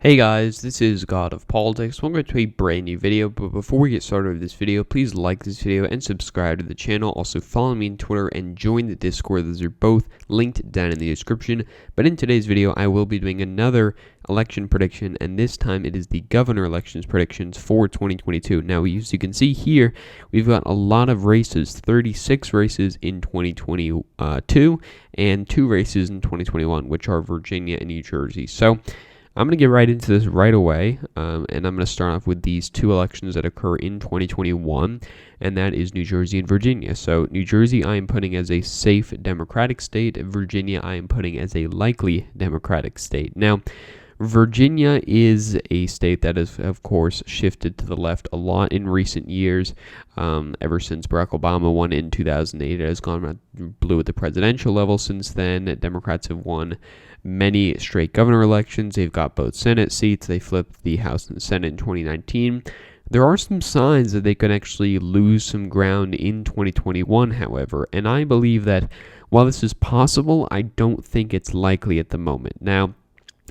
Hey guys, this is God of Politics. Welcome to a brand new video, but before we get started with this video, please like this video and subscribe to the channel. Also follow me on Twitter and join the Discord. Those are both linked down in the description. But in today's video, I will be doing another election prediction, and this time it is the governor elections predictions for 2022. Now, as you can see here, we've got a lot of races, 36 races in 2022 and 2 races in 2021, which are Virginia and New Jersey. So I'm going to get right into this right away, and I'm going to start off with these 2 elections that occur in 2021, and that is New Jersey and Virginia. So New Jersey I am putting as a safe Democratic state. Virginia I am putting as a likely Democratic state. Now, Virginia is a state that has, of course, shifted to the left a lot in recent years. Ever since Barack Obama won in 2008, it has gone blue at the presidential level since then. Democrats have won many straight governor elections. They've got both Senate seats. They flipped the House and Senate in 2019. There are some signs that they could actually lose some ground in 2021, however, and I believe that while this is possible, I don't think it's likely at the moment. Now,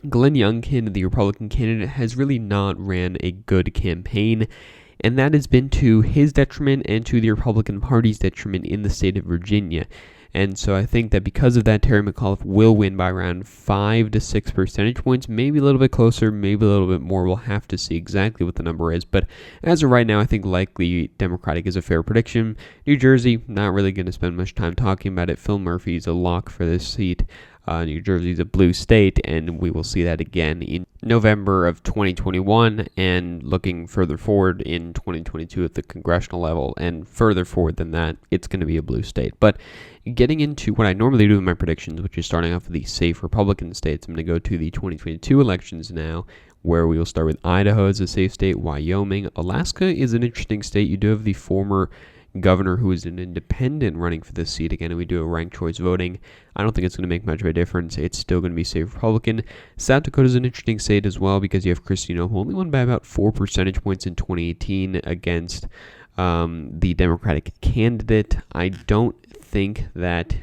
Glenn Youngkin, the Republican candidate, has really not ran a good campaign, and that has been to his detriment and to the Republican Party's detriment in the state of Virginia. And so I think that because of that, Terry McAuliffe will win by around 5 to 6 percentage points, maybe a little bit closer, maybe a little bit more. We'll have to see exactly what the number is. But as of right now, I think likely Democratic is a fair prediction. New Jersey, not really going to spend much time talking about it. Phil Murphy's a lock for this seat. New Jersey is a blue state, and we will see that again in November of 2021 and looking further forward in 2022 at the congressional level, and further forward than that, it's going to be a blue state. But getting into what I normally do in my predictions, which is starting off with the safe Republican states, I'm going to go to the 2022 elections now, where we will start with Idaho as a safe state, Wyoming. Alaska is an interesting state. You do have the former governor who is an independent running for this seat again, and we do a ranked choice voting. I don't think it's going to make much of a difference. It's still going to be safe Republican. South Dakota is an interesting state as well because you have Kristi Noem, who only won by about 4 percentage points in 2018 against the Democratic candidate. I don't think that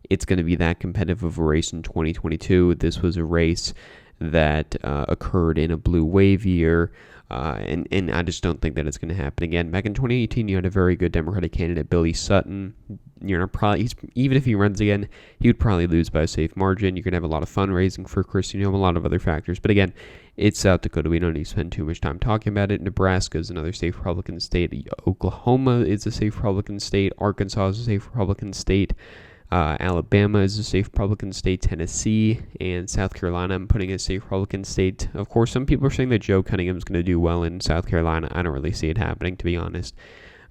it's going to be that competitive of a race in 2022. This was a race that occurred in a blue wave year. And I just don't think that it's going to happen again. Back in 2018, you had a very good Democratic candidate, Billy Sutton. Even if he runs again, he would probably lose by a safe margin. You're going to have a lot of fundraising for Kristi Noem, a lot of other factors. But again, it's South Dakota. We don't need to spend too much time talking about it. Nebraska is another safe Republican state. Oklahoma is a safe Republican state. Arkansas is a safe Republican state. Alabama is a safe Republican state. Tennessee and South Carolina, I'm putting as a safe Republican state. Of course, some people are saying that Joe Cunningham is going to do well in South Carolina. I don't really see it happening, to be honest.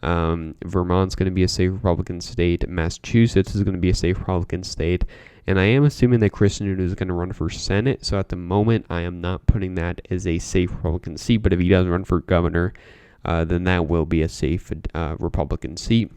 Vermont's going to be a safe Republican state. Massachusetts is going to be a safe Republican state. And I am assuming that Chris Newton is going to run for Senate. So at the moment, I am not putting that as a safe Republican seat. But if he does run for governor, then that will be a safe Republican seat.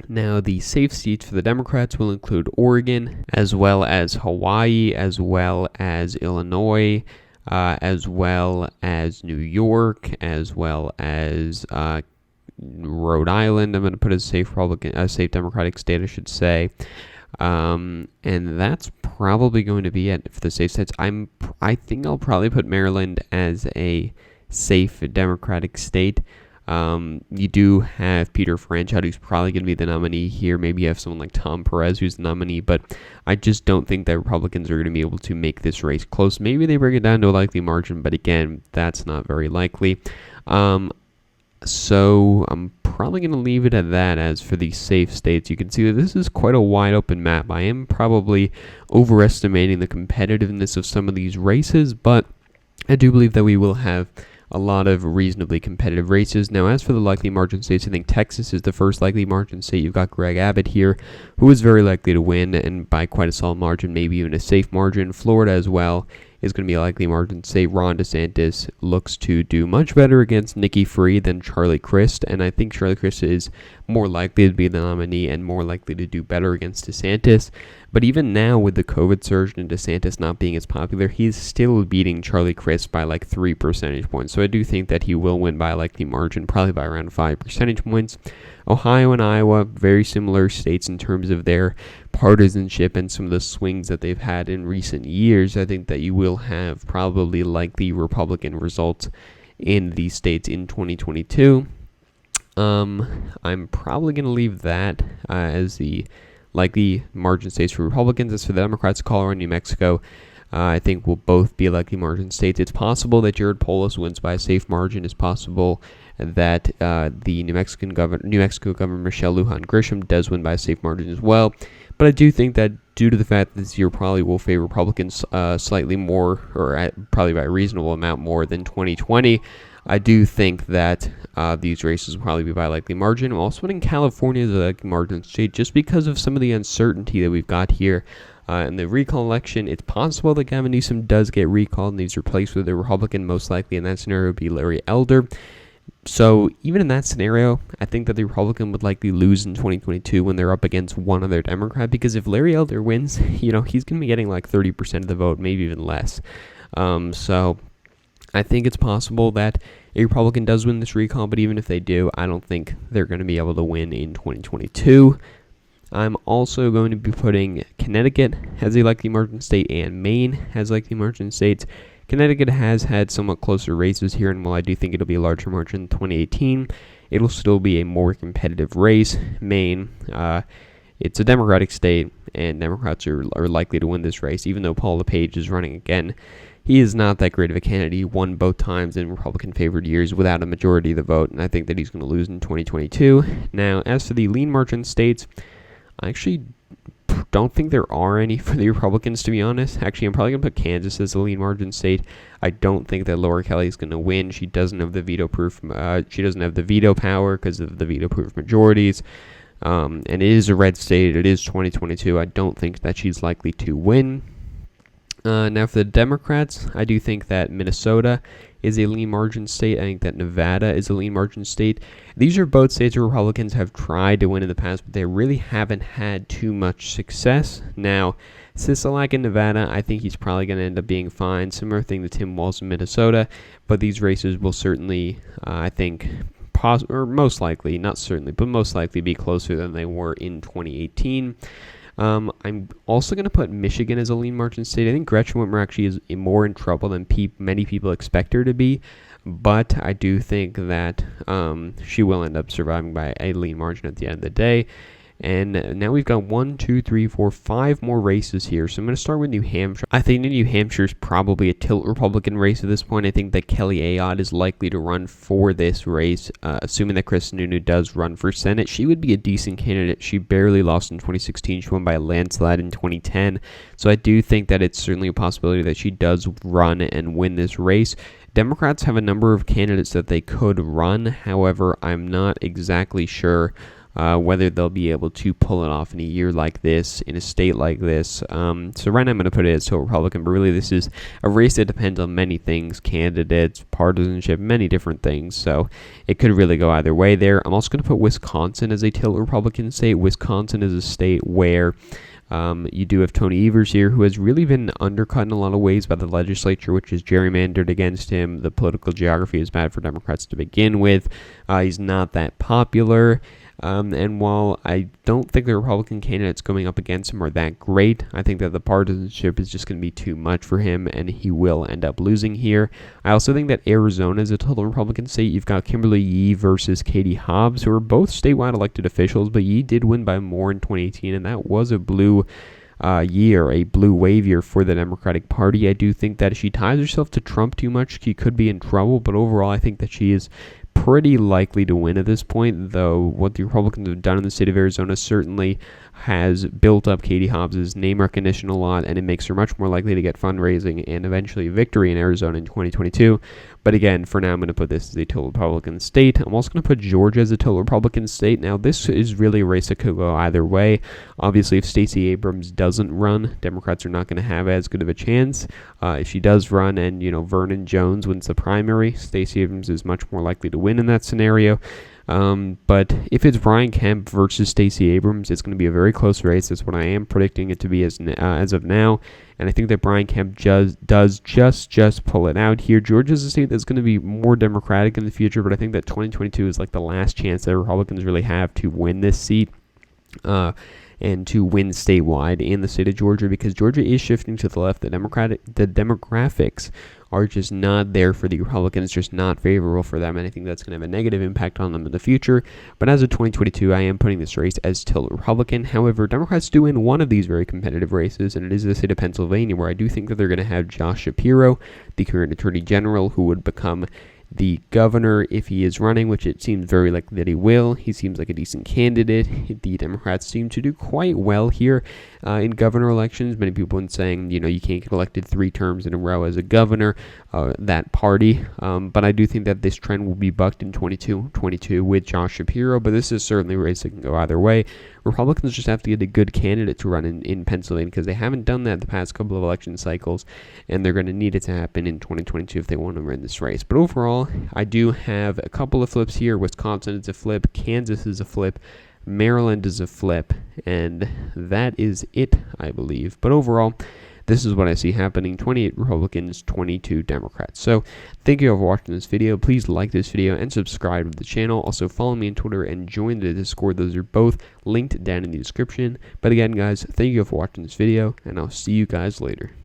Now, the safe seats for the Democrats will include Oregon, as well as Hawaii, as well as Illinois, as well as New York, as well as Rhode Island. I'm going to put as a safe Democratic state, I should say. And that's probably going to be it for the safe states. I think I'll probably put Maryland as a safe Democratic state. You do have Peter Franchot, who's probably going to be the nominee here. Maybe you have someone like Tom Perez, who's the nominee, but I just don't think that Republicans are going to be able to make this race close. Maybe they bring it down to a likely margin, but again, that's not very likely. So I'm probably going to leave it at that. As for the safe states, you can see that this is quite a wide open map. I am probably overestimating the competitiveness of some of these races, but I do believe that we will have a lot of reasonably competitive races. Now, as for the likely margin states, I think Texas is the first likely margin state. You've got Greg Abbott here, who is very likely to win, and by quite a solid margin, maybe even a safe margin. Florida as well is going to be a likely margin state. Ron DeSantis looks to do much better against Nikki Fried than Charlie Crist, and I think Charlie Crist is more likely to be the nominee and more likely to do better against DeSantis. But even now, with the COVID surge and DeSantis not being as popular, he's still beating Charlie Crist by like 3 percentage points. So I do think that he will win by a likely margin, probably by around 5 percentage points. Ohio and Iowa, very similar states in terms of their partisanship and some of the swings that they've had in recent years. I think that you will have probably likely Republican results in these states in 2022. I'm probably going to leave that as the likely margin states for Republicans. As for the Democrats, Colorado and New Mexico, I think will both be likely margin states. It's possible that Jared Polis wins by a safe margin. It's possible that the New Mexico Governor Michelle Lujan Grisham does win by a safe margin as well. But I do think that due to the fact that this year probably will favor Republicans slightly more, or probably by a reasonable amount more than 2020, I do think that these races will probably be by a likely margin. I'm also putting California as a likely margin state just because of some of the uncertainty that we've got here. In the recall election, it's possible that Gavin Newsom does get recalled and he's replaced with a Republican. Most likely in that scenario would be Larry Elder. So even in that scenario, I think that the Republican would likely lose in 2022 when they're up against one other Democrat, because if Larry Elder wins, he's going to be getting like 30% of the vote, maybe even less. So I think it's possible that a Republican does win this recall, but even if they do, I don't think they're going to be able to win in 2022. I'm also going to be putting Connecticut as a likely margin state and Maine as likely margin states. Connecticut has had somewhat closer races here, and while I do think it'll be a larger margin in 2018, it'll still be a more competitive race. Maine, it's a Democratic state, and Democrats are likely to win this race, even though Paul LePage is running again. He is not that great of a candidate. He won both times in Republican-favored years without a majority of the vote, and I think that he's going to lose in 2022. Now, as for the lean margin states, I actually don't think there are any for the Republicans, to be honest. Actually, I'm probably going to put Kansas as a lean margin state. I don't think that Laura Kelly is going to win. She doesn't have the veto-proof. She doesn't have the veto power because of the veto-proof majorities. And it is a red state. It is 2022. I don't think that she's likely to win. Now, for the Democrats, I do think that Minnesota is a lean margin state. I think that Nevada is a lean margin state. These are both states where Republicans have tried to win in the past, but they really haven't had too much success. Now, Sisolak in Nevada, I think he's probably going to end up being fine. Similar thing to Tim Walz in Minnesota, but these races will certainly, I think, or most likely, not certainly, but most likely be closer than they were in 2018. I'm also going to put Michigan as a lean margin state. I think Gretchen Whitmer actually is more in trouble than many people expect her to be, but I do think that she will end up surviving by a lean margin at the end of the day. And now we've got 5 more races here. So I'm going to start with New Hampshire. I think New Hampshire is probably a tilt Republican race at this point. I think that Kelly Ayotte is likely to run for this race, assuming that Chris Sununu does run for Senate. She would be a decent candidate. She barely lost in 2016. She won by a landslide in 2010. So I do think that it's certainly a possibility that she does run and win this race. Democrats have a number of candidates that they could run. However, I'm not exactly sure whether they'll be able to pull it off in a year like this, in a state like this. So right now I'm going to put it as still Republican, but really this is a race that depends on many things, candidates, partisanship, many different things. So it could really go either way there. I'm also going to put Wisconsin as a tilt Republican state. Wisconsin is a state where you do have Tony Evers here, who has really been undercut in a lot of ways by the legislature, which is gerrymandered against him. The political geography is bad for Democrats to begin with. He's not that popular. And while I don't think the Republican candidates going up against him are that great, I think that the partisanship is just going to be too much for him, and he will end up losing here. I also think that Arizona is a total Republican state. You've got Kimberly Yee versus Katie Hobbs, who are both statewide elected officials, but Yee did win by more in 2018, and that was a blue wave year for the Democratic Party. I do think that if she ties herself to Trump too much, she could be in trouble, but overall I think that she is pretty likely to win at this point, though what the Republicans have done in the state of Arizona certainly has built up Katie Hobbs' name recognition a lot, and it makes her much more likely to get fundraising and eventually victory in Arizona in 2022. But again, for now, I'm going to put this as a total Republican state. I'm also going to put Georgia as a total Republican state. Now, this is really a race that could go either way. Obviously, if Stacey Abrams doesn't run, Democrats are not going to have as good of a chance. If she does run and, Vernon Jones wins the primary, Stacey Abrams is much more likely to win in that scenario. But if it's Brian Kemp versus Stacey Abrams, it's going to be a very close race. That's what I am predicting it to be as of now. And I think that Brian Kemp does just pull it out here. Georgia's a state that's going to be more Democratic in the future, but I think that 2022 is like the last chance that Republicans really have to win this seat. And to win statewide in the state of Georgia, because Georgia is shifting to the left. The demographics are just not there for the Republicans, just not favorable for them, and I think that's going to have a negative impact on them in the future. But as of 2022, I am putting this race as tilt Republican. However, Democrats do win one of these very competitive races, and it is the state of Pennsylvania, where I do think that they're going to have Josh Shapiro, the current Attorney General, who would become the governor if he is running, which it seems very likely that he will. He seems like a decent candidate. The Democrats seem to do quite well here in governor elections. Many people have been saying, you can't get elected 3 terms in a row as a governor, that party. But I do think that this trend will be bucked in 2022 with Josh Shapiro, but this is certainly a race that can go either way. Republicans just have to get a good candidate to run in Pennsylvania, because they haven't done that the past couple of election cycles, and they're going to need it to happen in 2022 if they want to win this race. But overall, I do have a couple of flips here. Wisconsin is a flip, Kansas is a flip, Maryland is a flip, and that is it, I believe. But overall, this is what I see happening: 28 Republicans, 22 Democrats. So thank you all for watching this video. Please like this video and subscribe to the channel. Also follow me on Twitter and join the Discord. Those are both linked down in the description. But again, guys, thank you all for watching this video, and I'll see you guys later.